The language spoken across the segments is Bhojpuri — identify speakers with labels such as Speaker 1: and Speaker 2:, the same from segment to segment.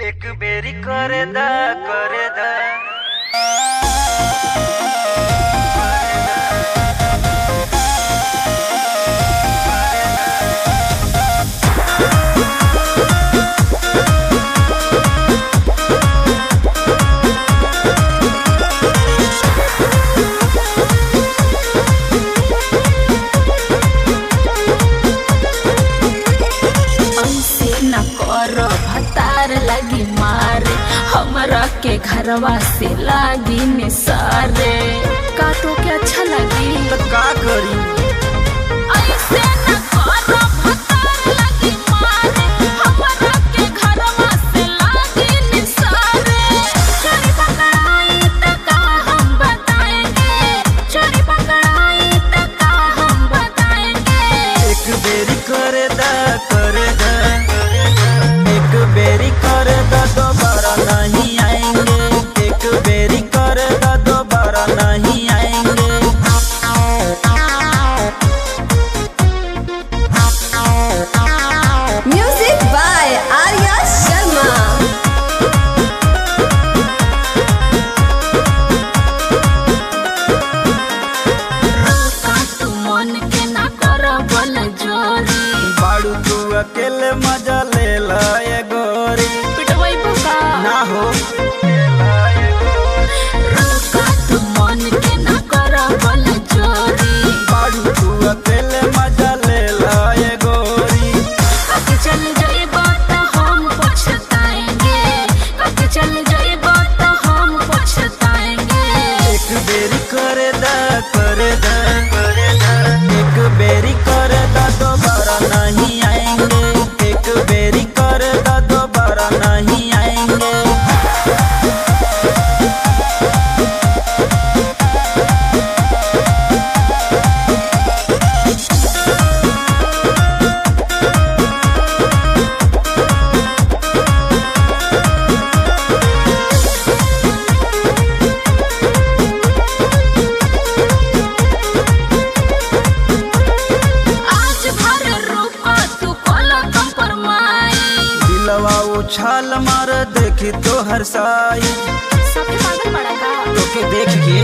Speaker 1: एक बेरी करे दा करे दा।
Speaker 2: भतार लगी मारे हमरा के घरवा से लागी निसारे का तो के अच्छा लगी
Speaker 1: तो का करी
Speaker 2: ऐसे न करो भतार लगी मारे हमरा के घरवा से लागी निसारे चोरी पकड़ाई त का हम बताएंगे चोरी पकड़ाई त का हम बताएंगे
Speaker 1: एक बेरी करे दा करे दा। एक बेरी करे दा दोबारा नहीं आएंगे। एक बेरी करे दा दोबारा नहीं आएंगे।
Speaker 3: Music by Arya Sharma.
Speaker 2: तू मन के ना कर बल जोरी
Speaker 1: बाड़ू तू अकेले मजा ले लाए गोरी
Speaker 2: पिटवाई बुका
Speaker 1: ना हो।
Speaker 2: रुका तू मन के ना कर बल जोरी
Speaker 1: बाड़ू तू अकेले मजा ले लाए गोरी।
Speaker 2: कब चल जाइबो त हम पछताएंगे कब चल जाइबो त हम पछताएंगे
Speaker 1: एक बेरी करे दा करे दा करे दा। एक बेरी करे दा दोबारा नहीं आएंगे। एक बेरी करे दा दोबारा नहीं आएंगे।
Speaker 2: आज भर रुका तू कोला कंप्रोमाइज
Speaker 1: दिलवा उछाल मार देखी तो हर साई
Speaker 2: सबके पागल पड़ेगा
Speaker 1: तोके देख के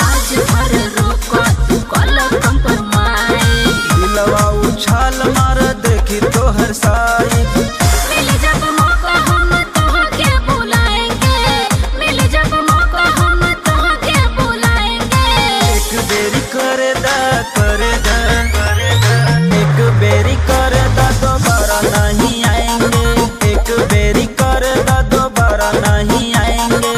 Speaker 2: आज भर रुका तू कोला कंप्रोमाइज
Speaker 1: दिलवा उछाल मार देखी तो हर साई।
Speaker 2: मिले जब मौका हम तोहके बुलाएंगे मिले जब मौका हम तोहके बुलाएंगे
Speaker 1: एक बेरी करे दा करे दा करे दा। एक बेरी करे दा दोबारा नहीं आएंगे। एक बेरी करे दा दोबारा नहीं आएंगे।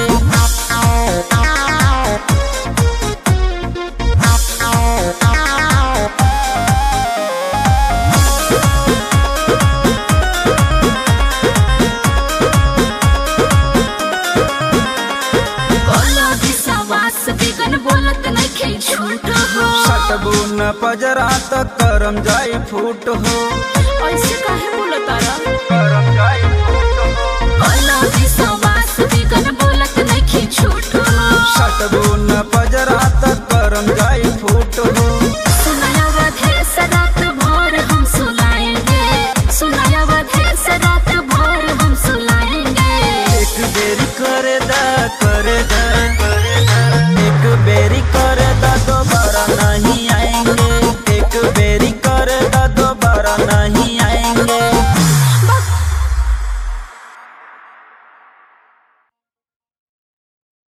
Speaker 2: बोलो विश्वास बिगन बोलत नइखे झूठ हो
Speaker 1: सटबू न पजरा त करम जाई फूट हो।
Speaker 2: ऐसे काहे बोलत तारा
Speaker 1: करम जाई फूट हो।
Speaker 2: बोलो विश्वास बिगन बोलत नइखे झूठ हो
Speaker 1: सटबू न पजरा त करम जाई फूट हो।
Speaker 2: सुनाया वधे रात भर हम सुलाएंगे सुनाया वधे रात भर हम सुलाएंगे
Speaker 1: एक बेरी करे दा करे दा करे दा। एक बेरी करे दा दोबारा नहीं आएंगे। एक बेरी करे दा दोबारा नहीं आएंगे।